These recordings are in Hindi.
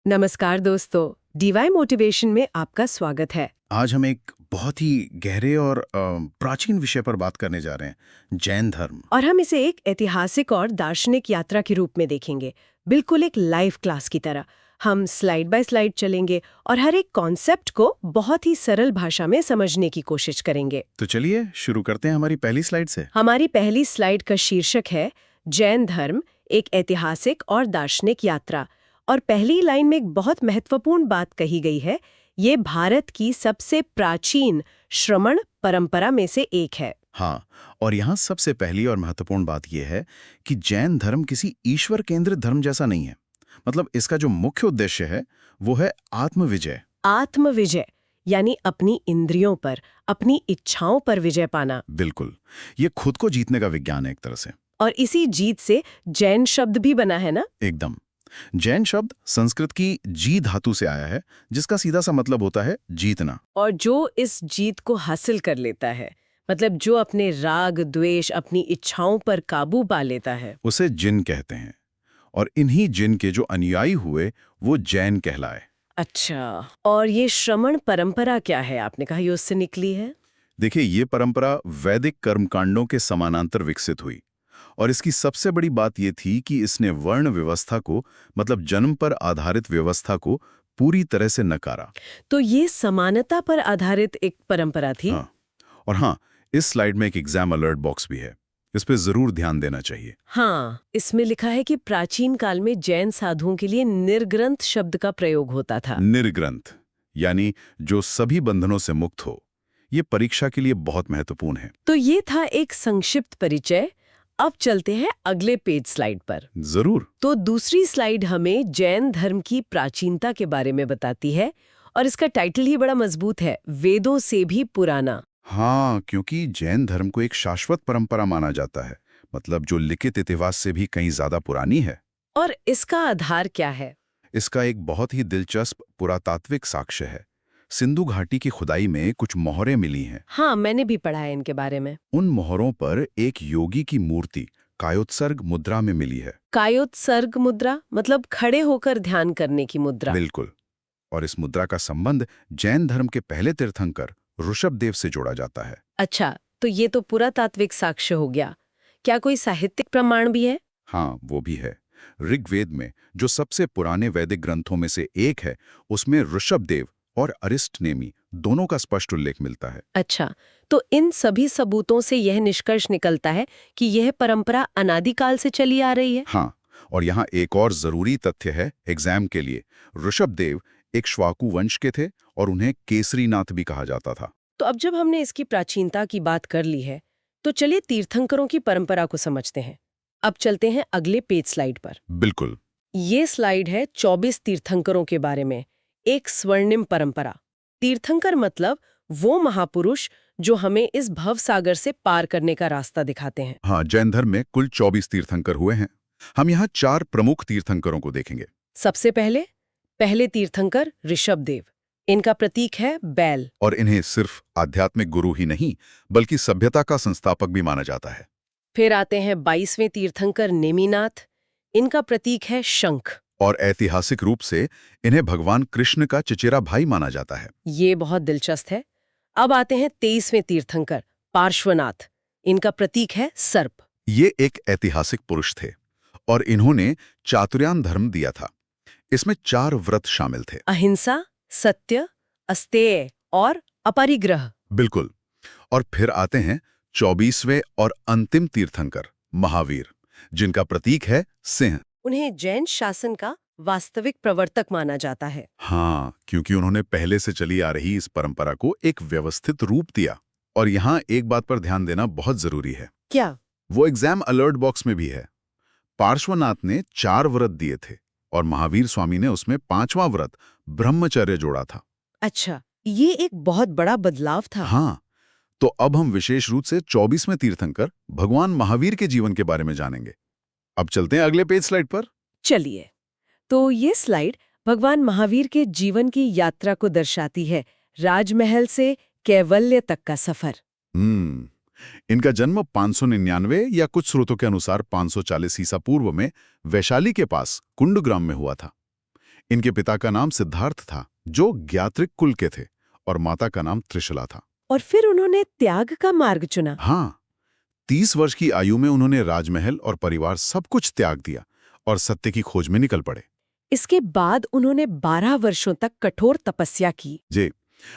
नमस्कार दोस्तों, डीवाई मोटिवेशन में आपका स्वागत है। आज हम एक बहुत ही गहरे और प्राचीन विषय पर बात करने जा रहे हैं, जैन धर्म। और हम इसे एक ऐतिहासिक और दार्शनिक यात्रा के रूप में देखेंगे, बिल्कुल एक लाइव क्लास की तरह। हम स्लाइड बाय स्लाइड चलेंगे और हर एक कॉन्सेप्ट को बहुत ही सरल भाषा में समझने की कोशिश करेंगे। तो चलिए शुरू करते हैं हमारी पहली स्लाइड से। हमारी पहली स्लाइड का शीर्षक है जैन धर्म, एक ऐतिहासिक और दार्शनिक यात्रा। और पहली लाइन में एक बहुत महत्वपूर्ण बात कही गई है, ये भारत की सबसे प्राचीन श्रमण परंपरा में से एक है। हाँ, और यहाँ सबसे पहली और महत्वपूर्ण बात यह है कि जैन धर्म किसी ईश्वर केंद्रित धर्म जैसा नहीं है। मतलब इसका जो मुख्य उद्देश्य है वो है आत्मविजय। आत्मविजय यानी अपनी इंद्रियों पर, अपनी इच्छाओं पर विजय पाना। बिल्कुल, ये खुद को जीतने का विज्ञान है एक तरह से। और इसी जीत से जैन शब्द भी बना है ना। एकदम। जैन शब्द संस्कृत की जी धातु से आया है, जिसका सीधा सा मतलब होता है जीतना। और जो इस जीत को हासिल कर लेता है, मतलब जो अपने राग द्वेष, अपनी इच्छाओं पर काबू पा लेता है, उसे जिन कहते हैं। और इन्हीं जिन के जो अनुयायी हुए वो जैन कहलाए। अच्छा, और ये श्रमण परंपरा क्या है? आपने कहा ये उससे निकली है। देखिए, ये परंपरा वैदिक कर्मकांडों के समानांतर विकसित हुई। और इसकी सबसे बड़ी बात ये थी कि इसने वर्ण व्यवस्था को, मतलब जन्म पर आधारित व्यवस्था को पूरी तरह से नकारा। तो ये समानता पर आधारित एक परंपरा थी। हाँ, और हाँ, इस स्लाइड में एक एग्जाम अलर्ट बॉक्स भी है, इस पे जरूर ध्यान देना चाहिए। हाँ, इसमें लिखा है कि प्राचीन काल में जैन साधुओं के लिए निर्ग्रंथ शब्द का प्रयोग होता था। निर्ग्रंथ यानी जो सभी बंधनों से मुक्त हो। ये परीक्षा के लिए बहुत महत्वपूर्ण है। तो ये था एक संक्षिप्त परिचय। अब चलते हैं अगले पेज स्लाइड पर। जरूर। तो दूसरी स्लाइड हमें जैन धर्म की प्राचीनता के बारे में बताती है, और इसका टाइटल ही बड़ा मजबूत है, वेदों से भी पुराना। हाँ, क्योंकि जैन धर्म को एक शाश्वत परंपरा माना जाता है, मतलब जो लिखित इतिहास से भी कहीं ज्यादा पुरानी है। और इसका आधार क्या है? इसका एक बहुत ही दिलचस्प पुरातात्विक साक्ष्य है। सिंधु घाटी की खुदाई में कुछ मोहरें मिली हैं। हाँ, मैंने भी पढ़ा है इनके बारे में। उन मोहरों पर एक योगी की मूर्ति कायोत्सर्ग मुद्रा में मिली है। कायोत्सर्ग मुद्रा मतलब खड़े होकर ध्यान करने की मुद्रा। बिल्कुल। और इस मुद्रा का संबंध जैन धर्म के पहले तीर्थंकर ऋषभदेव से जोड़ा जाता है। अच्छा, तो ये तो पुरातात्विक साक्ष्य हो गया। क्या कोई साहित्यिक प्रमाण भी है? हाँ, वो भी है। ऋग्वेद में, जो सबसे पुराने वैदिक ग्रंथों में से एक है, उसमें ऋषभदेव और अरिष्टनेमी दोनों का स्पष्ट उल्लेख मिलता है। अच्छा, तो इन सभी सबूतों से यह निष्कर्ष निकलता है कि यह परंपरा अनादिकाल से चली आ रही है। हाँ, और यहाँ एक और जरूरी तथ्य है एग्जाम के लिए। ऋषभदेव एक श्वाकु वंश के थे और उन्हें केसरीनाथ भी कहा जाता था। तो अब जब हमने इसकी प्राचीनता की बात कर ली है, तो चलिए तीर्थंकरों की परंपरा को समझते हैं। अब चलते हैं अगले पेज स्लाइड पर। बिल्कुल। ये स्लाइड है 24 तीर्थंकरों के बारे में, एक स्वर्णिम परंपरा। तीर्थंकर मतलब वो महापुरुष जो हमें इस भव सागर से पार करने का रास्ता दिखाते हैं। हाँ, जैन धर्म में कुल 24 तीर्थंकर हुए हैं। हम यहाँ 4 प्रमुख तीर्थंकरों को देखेंगे। सबसे पहले तीर्थंकर ऋषभदेव। इनका प्रतीक है बैल। और इन्हें सिर्फ आध्यात्मिक गुरु ही नहीं, बल्कि सभ्यता का संस्थापक भी माना जाता है। फिर आते हैं 22वें तीर्थंकर नेमिनाथ। इनका प्रतीक है शंख। और ऐतिहासिक रूप से इन्हें भगवान कृष्ण का चचेरा भाई माना जाता है। ये बहुत दिलचस्प है। अब आते हैं 23वें तीर्थंकर पार्श्वनाथ। इनका प्रतीक है सर्प। ये एक ऐतिहासिक पुरुष थे और इन्होंने चातुर्यान धर्म दिया था। इसमें 4 व्रत शामिल थे। अहिंसा, सत्य, अस्तेय और अपरिग्रह। बिल्कुल। और फिर आते हैं 24वें और अंतिम तीर्थंकर महावीर, जिनका प्रतीक है सिंह। उन्हें जैन शासन का वास्तविक प्रवर्तक माना जाता है। हाँ, क्योंकि उन्होंने पहले से चली आ रही इस परंपरा को एक व्यवस्थित रूप दिया। और यहाँ एक बात पर ध्यान देना बहुत जरूरी है। क्या? वो एग्जाम अलर्ट बॉक्स में भी है। पार्श्वनाथ ने 4 व्रत दिए थे और महावीर स्वामी ने उसमें 5वां व्रत ब्रह्मचर्य जोड़ा था। अच्छा, ये एक बहुत बड़ा बदलाव था। हाँ, तो अब हम विशेष रूप से 24वें तीर्थंकर भगवान महावीर के जीवन के बारे में जानेंगे। अब चलते हैं अगले पेज स्लाइड पर। चलिए, तो ये स्लाइड भगवान महावीर के जीवन की यात्रा को दर्शाती है, राजमहल से कैवल्य तक का सफर। इनका जन्म 599 या कुछ स्रोतों के अनुसार 540 ईसा पूर्व में वैशाली के पास कुंडग्राम में हुआ था। इनके पिता का नाम सिद्धार्थ था, जो ज्ञात्रिक कुल के थे, और माता का नाम त्रिशला था। और फिर उन्होंने त्याग का मार्ग चुना। हाँ, 30 वर्ष की आयु में उन्होंने राजमहल और परिवार सब कुछ त्याग दिया और सत्य की खोज में निकल पड़े। इसके बाद उन्होंने 12 वर्षों तक कठोर तपस्या की। जी,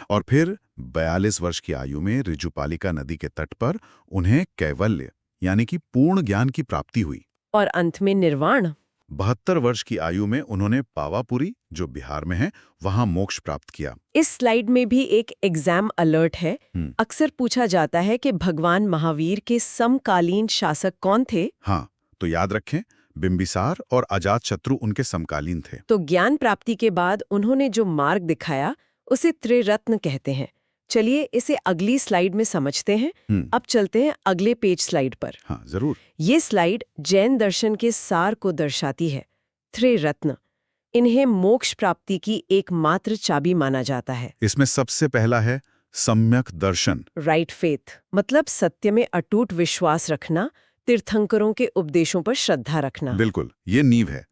और फिर 42 वर्ष की आयु में ऋजुपालिका नदी के तट पर उन्हें कैवल्य यानी कि पूर्ण ज्ञान की प्राप्ति हुई। और अंत में निर्वाण। 72 वर्ष की आयु में उन्होंने पावापुरी, जो बिहार में है, वहां मोक्ष प्राप्त किया। इस स्लाइड में भी एक एग्जाम अलर्ट है। अक्सर पूछा जाता है कि भगवान महावीर के समकालीन शासक कौन थे? हाँ, तो याद रखें, बिंबिसार और अजातशत्रु उनके समकालीन थे। तो ज्ञान प्राप्ति के बाद उन्होंने जो मार्ग दिखाया उसे त्रिरत्न कहते हैं। चलिए इसे अगली स्लाइड में समझते हैं। अब चलते हैं अगले पेज स्लाइड पर। हाँ, जरूर। ये स्लाइड जैन दर्शन के सार को दर्शाती है। त्रिरत्न, इन्हें मोक्ष प्राप्ति की एकमात्र चाबी माना जाता है। इसमें सबसे पहला है सम्यक दर्शन, राइट फेथ, मतलब सत्य में अटूट विश्वास रखना, तीर्थंकरों के उपदेशों पर श्रद्धा रखना। बिल्कुल, ये नींव है।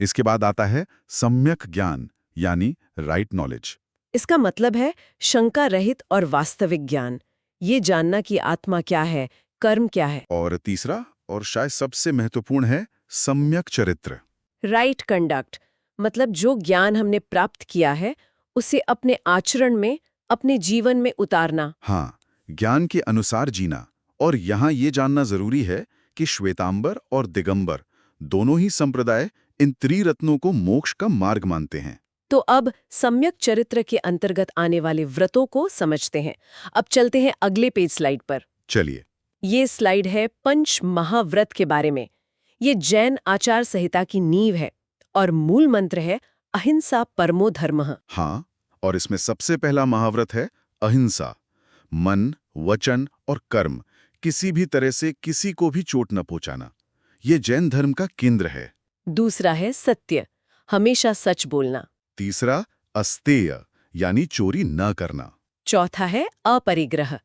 इसके बाद आता है सम्यक ज्ञान यानी राइट नॉलेज। इसका मतलब है शंका रहित और वास्तविक ज्ञान, ये जानना कि आत्मा क्या है, कर्म क्या है। और तीसरा और शायद सबसे महत्वपूर्ण है सम्यक चरित्र, राइट कंडक्ट, मतलब जो ज्ञान हमने प्राप्त किया है उसे अपने आचरण में, अपने जीवन में उतारना। हाँ, ज्ञान के अनुसार जीना। और यहाँ ये जानना जरूरी है कि श्वेतांबर और दिगंबर दोनों ही संप्रदाय इन त्रिरत्नों को मोक्ष का मार्ग मानते हैं। तो अब सम्यक चरित्र के अंतर्गत आने वाले व्रतों को समझते हैं। अब चलते हैं अगले पेज स्लाइड पर। चलिए, ये स्लाइड है पंच महाव्रत के बारे में। ये जैन आचार संहिता की नींव है और मूल मंत्र है अहिंसा परमो धर्मः। हाँ, और इसमें सबसे पहला महाव्रत है अहिंसा। मन, वचन और कर्म, किसी भी तरह से किसी को भी चोट न पहुंचाना, ये जैन धर्म का केंद्र है। दूसरा है सत्य, हमेशा सच बोलना। तीसरा अस्तेय यानी चोरी न करना। चौथा है अपरिग्रह,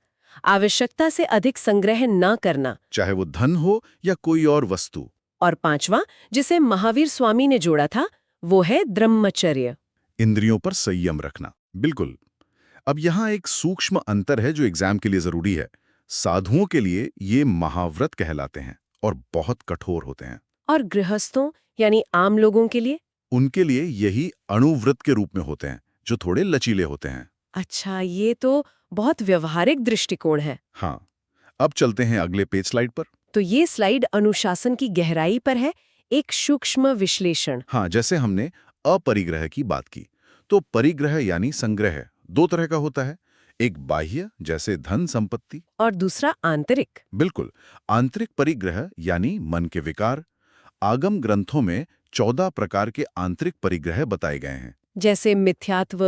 आवश्यकता से अधिक संग्रह न करना, चाहे वो धन हो या कोई और वस्तु। और पांचवा, जिसे महावीर स्वामी ने जोड़ा था, वो है ब्रह्मचर्य, इंद्रियों पर संयम रखना। बिल्कुल। अब यहाँ एक सूक्ष्म अंतर है जो एग्जाम के लिए जरूरी है। साधुओं के लिए ये महाव्रत कहलाते हैं और बहुत कठोर होते हैं। और गृहस्थों यानी आम लोगों के लिए? उनके लिए यही अणुव्रत के रूप में होते हैं, जो थोड़े लचीले होते हैं। अच्छा, ये तो बहुत व्यवहारिक दृष्टिकोण है। हाँ, अब चलते हैं अगले पेज स्लाइड पर। तो ये स्लाइड अनुशासन की गहराई पर है, एक सूक्ष्म विश्लेषण। हाँ, जैसे हमने अपरिग्रह की बात की, तो परिग्रह यानी संग्रह दो तरह का होता है। एक बाह्य, जैसे धन संपत्ति, और दूसरा आंतरिक। बिल्कुल, आंतरिक परिग्रह यानी मन के विकार। आगम ग्रंथों में 14 प्रकार के आंतरिक परिग्रह बताए गए हैं, जैसे मिथ्यात्व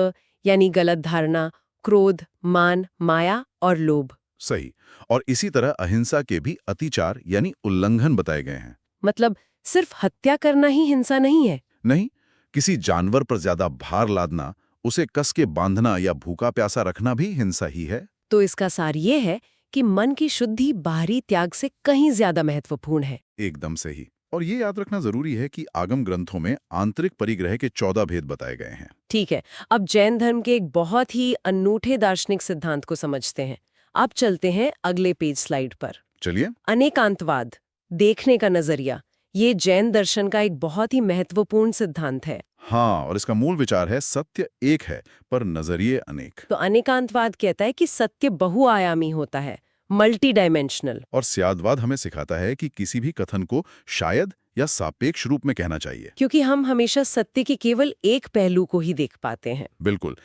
यानी गलत धारणा, क्रोध, मान, माया और लोभ। सही। और इसी तरह अहिंसा के भी अतिचार यानी उल्लंघन बताए गए हैं। मतलब सिर्फ हत्या करना ही हिंसा नहीं है? नहीं, किसी जानवर पर ज्यादा भार लादना, उसे कस के बांधना या भूखा प्यासा रखना भी हिंसा ही है। तो इसका सार ये है कि मन की शुद्धि बाहरी त्याग से कहीं ज्यादा महत्वपूर्ण है। एकदम सही। और ये याद रखना जरूरी है कि आगम ग्रंथों में आंतरिक परिग्रह के 14 भेद बताए गए हैं। ठीक है, अब जैन धर्म के एक बहुत ही अनूठे दार्शनिक सिद्धांत को समझते हैं। आप चलते हैं अगले पेज स्लाइड पर। चलिए। अनेकांतवाद, देखने का नजरिया, ये जैन दर्शन का एक बहुत ही महत्वपूर्ण सिद्धांत है। हाँ, और इसका मूल विचार है सत्य एक है पर नजरिए अनेक। तो अनेकांतवाद कहता है कि सत्य बहुआयामी होता है, मल्टी डायमेंशनल। और स्यादवाद हमें सिखाता है कि किसी भी कथन को शायद या सापेक्ष रूप में कहना चाहिए, क्योंकि हम हमेशा सत्य के केवल एक पहलू को ही देख पाते हैं। बिल्कुल।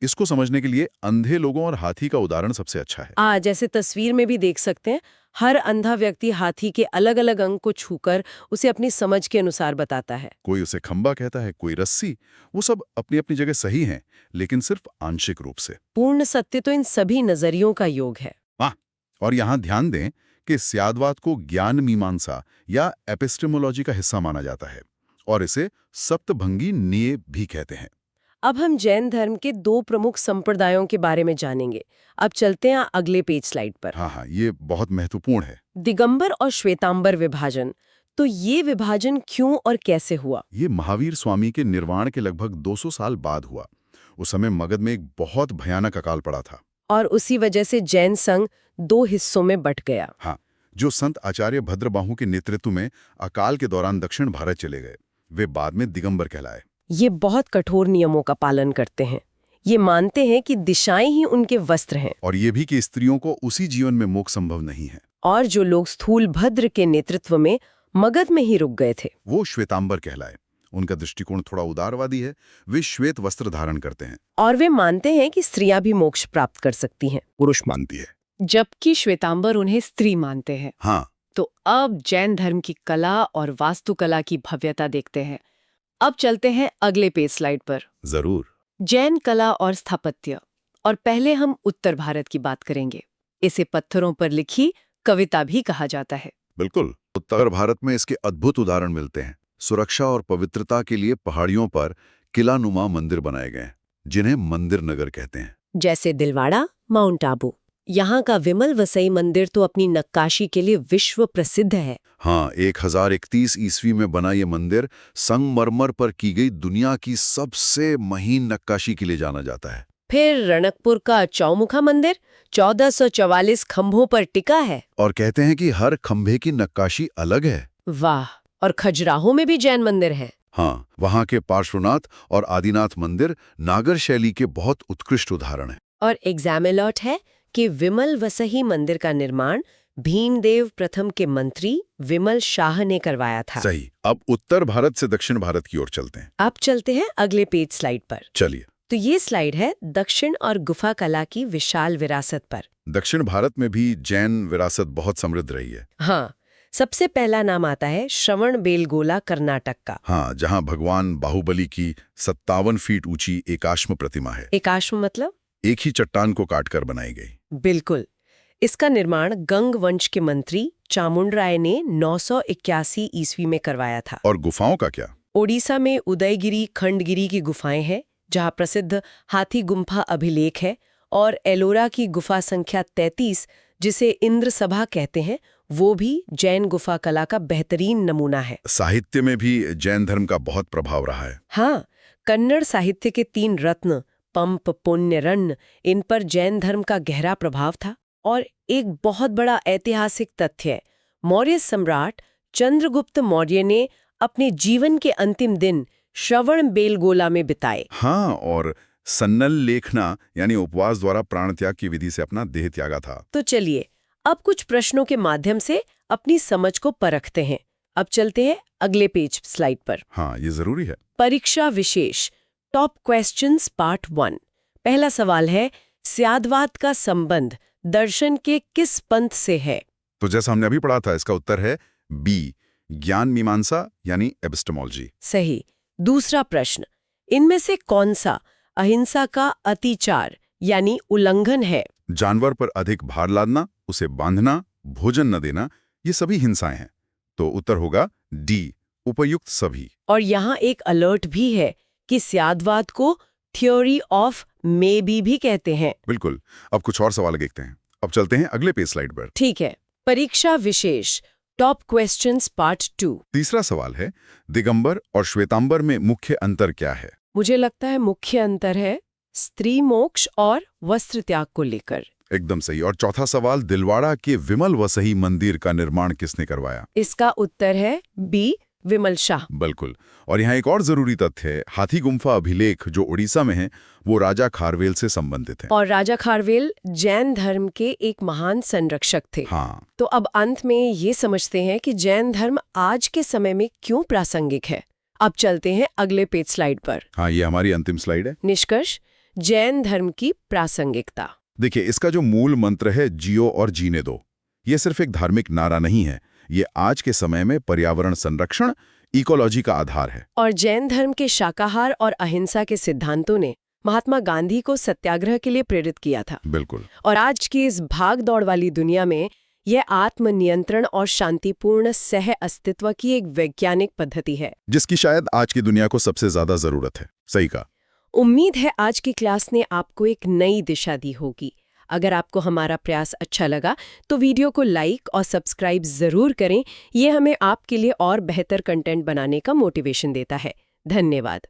इसको समझने के लिए अंधे लोगों और हाथी का उदाहरण सबसे अच्छा है। जैसे तस्वीर में भी देख सकते हैं, हर अंधा व्यक्ति हाथी के अलग अलग अंग को छूकर उसे अपनी समझ के अनुसार बताता है। कोई उसे खंबा कहता है, कोई रस्सी, वो सब अपनी अपनी जगह सही हैं, लेकिन सिर्फ आंशिक रूप से। पूर्ण सत्य तो इन सभी नजरियों का योग है। और यहाँ ध्यान दें कि स्यादवाद को ज्ञान मीमांसा या एपिस्टेमोलॉजी का हिस्सा माना जाता है और इसे सप्तभंगी न्याय भी कहते हैं। अब हम जैन धर्म के दो प्रमुख संप्रदायों के बारे में जानेंगे। अब चलते हैं अगले पेज स्लाइड पर। हाँ, ये बहुत महत्वपूर्ण है। दिगंबर और श्वेतांबर विभाजन। तो ये विभाजन क्यों और कैसे हुआ? ये महावीर स्वामी के निर्वाण के लगभग 200 साल बाद हुआ। उस समय मगध में एक बहुत भयानक अकाल पड़ा था। और उसी वजह से जैन संघ 2 हिस्सों में बंट गया। हाँ, जो संत आचार्य भद्रबाहु के नेतृत्व में अकाल के दौरान दक्षिण भारत चले गए, वे बाद में दिगंबर कहलाए। ये बहुत कठोर नियमों का पालन करते हैं। ये मानते हैं कि दिशाएं ही उनके वस्त्र हैं। और ये भी कि स्त्रियों को उसी जीवन में मोक्ष संभव नहीं है। और जो लोग स्थूल भद्र के नेतृत्व में मगध में ही रुक गए थे, वो श्वेतांबर कहलाए। उनका दृष्टिकोण थोड़ा उदारवादी है। वे श्वेत वस्त्र धारण करते हैं। और वे मानते हैं कि स्त्रियां भी मोक्ष प्राप्त कर सकती हैं। पुरुष मानती है, जबकि श्वेतांबर उन्हें स्त्री मानते हैं। हाँ। तो अब जैन धर्म की कला और वास्तुकला की भव्यता देखते हैं। अब चलते हैं अगले पेज स्लाइड पर। जरूर। जैन कला और स्थापत्य। और पहले हम उत्तर भारत की बात करेंगे। इसे पत्थरों पर लिखी कविता भी कहा जाता है। बिल्कुल। उत्तर भारत में इसके अद्भुत उदाहरण मिलते हैं। सुरक्षा और पवित्रता के लिए पहाड़ियों पर किलानुमा मंदिर बनाए गए हैं, जिन्हें मंदिर नगर कहते हैं। जैसे दिलवाड़ा, माउंट आबू। यहाँ का विमल वसई मंदिर तो अपनी नक्काशी के लिए विश्व प्रसिद्ध है। हाँ, 1031 ईस्वी में बना ये मंदिर संगमरमर पर की गई दुनिया की सबसे महीन नक्काशी के लिए जाना जाता है। फिर रणकपुर का चौमुखा मंदिर 1444 खंभों पर टिका है। और कहते हैं कि हर खंभे की नक्काशी अलग है। वाह। और खजुराहो में भी जैन मंदिर है। हाँ, वहाँ के पार्श्वनाथ और आदिनाथ मंदिर नागर शैली के बहुत उत्कृष्ट उदाहरण हैं। और एग्जामेलॉट है कि विमल वसई मंदिर का निर्माण भीमदेव प्रथम के मंत्री विमल शाह ने करवाया था। सही। अब उत्तर भारत से दक्षिण भारत की ओर चलते हैं। अब चलते हैं अगले पेज स्लाइड पर। चलिए। तो ये स्लाइड है दक्षिण और गुफा कला की विशाल विरासत पर। दक्षिण भारत में भी जैन विरासत बहुत समृद्ध रही है। हाँ, सबसे पहला नाम आता है श्रवणबेलगोला कर्नाटक का। हाँ, जहाँ भगवान बाहुबली की 57 फीट ऊंची एकाश्म प्रतिमा है। एकाश्म मतलब? एक ही चट्टान को काटकर बनाई गई। बिल्कुल। इसका निर्माण गंग वंश के मंत्री चामुंडराय ने 981 ईस्वी में करवाया था। और गुफाओं का क्या? ओडिशा में उदयगिरी खंडगिरी की गुफाएं हैं, जहाँ प्रसिद्ध हाथी गुम्फा अभिलेख है, और एलोरा की गुफा संख्या 33, जिसे इंद्र सभा कहते हैं, वो भी जैन गुफा कला का बेहतरीन नमूना है। साहित्य में भी जैन धर्म का बहुत प्रभाव रहा है। हाँ, कन्नड़ साहित्य के 3 रत्न पंप, पुण्य, रन्न, इन पर जैन धर्म का गहरा प्रभाव था। और एक बहुत बड़ा ऐतिहासिक तथ्य है, मौर्य सम्राट चंद्रगुप्त मौर्य ने अपने जीवन के अंतिम दिन श्रवणबेलगोला में बिताए। हाँ, और सन्नल लेखना यानी उपवास द्वारा प्राण त्याग की विधि से अपना देह त्यागा था। तो चलिए अब कुछ प्रश्नों के माध्यम से अपनी समझ को परखते हैं। अब चलते हैं अगले पेज स्लाइड पर। हाँ, ये जरूरी है। परीक्षा विशेष टॉप क्वेश्चंस पार्ट 1। पहला सवाल है, स्यादवाद का संबंध दर्शन के किस पंथ से है? तो जैसा हमने अभी पढ़ा था, इसका उत्तर है बी, ज्ञान मीमांसा यानी एपिस्टेमोलॉजी। सही। दूसरा प्रश्न, इनमें से कौन सा अहिंसा का अतिचार यानी उल्लंघन है? जानवर पर अधिक भार लादना, उसे बांधना, भोजन न देना, ये सभी हिंसाएं हैं। तो उत्तर होगा डी, उपयुक्त सभी। और यहाँ एक अलर्ट भी है कि स्यादवाद को थ्योरी ऑफ मे बी भी कहते हैं। बिल्कुल। अब कुछ और सवाल देखते हैं। अब चलते हैं अगले पेज स्लाइड पर। ठीक है। परीक्षा विशेष टॉप क्वेश्चंस पार्ट 2। तीसरा सवाल है, दिगंबर और श्वेतांबर में मुख्य अंतर क्या है? मुझे लगता है मुख्य अंतर है स्त्री मोक्ष और वस्त्र त्याग को लेकर। एकदम सही। और चौथा सवाल, दिलवाड़ा के विमल वसई मंदिर का निर्माण किसने करवाया? इसका उत्तर है बी, विमल शाह। बिल्कुल। और यहाँ एक और जरूरी तथ्य है, हाथी गुम्फा अभिलेख जो उड़ीसा में है, वो राजा खारवेल से संबंधित है। और राजा खारवेल जैन धर्म के एक महान संरक्षक थे। हाँ। तो अब अंत में ये समझते हैं कि जैन धर्म आज के समय में क्यों प्रासंगिक है। अब चलते हैं अगले पेज स्लाइड पर। हाँ, ये हमारी अंतिम स्लाइड है। निष्कर्ष, जैन धर्म की प्रासंगिकता। देखिए, इसका जो मूल मंत्र है, जियो और जीने दो, ये सिर्फ एक धार्मिक नारा नहीं है, ये आज के समय में पर्यावरण संरक्षण, इकोलॉजी का आधार है। और जैन धर्म के शाकाहार और अहिंसा के सिद्धांतों ने महात्मा गांधी को सत्याग्रह के लिए प्रेरित किया था। बिल्कुल। और आज की इस भाग दौड़ वाली दुनिया में यह आत्मनियंत्रण और शांतिपूर्ण सह अस्तित्व की एक वैज्ञानिक पद्धति है, जिसकी शायद आज की दुनिया को सबसे ज्यादा जरूरत है। सही कहा। उम्मीद है आज की क्लास ने आपको एक नई दिशा दी होगी। अगर आपको हमारा प्रयास अच्छा लगा तो वीडियो को लाइक और सब्सक्राइब ज़रूर करें। ये हमें आपके लिए और बेहतर कंटेंट बनाने का मोटिवेशन देता है। धन्यवाद।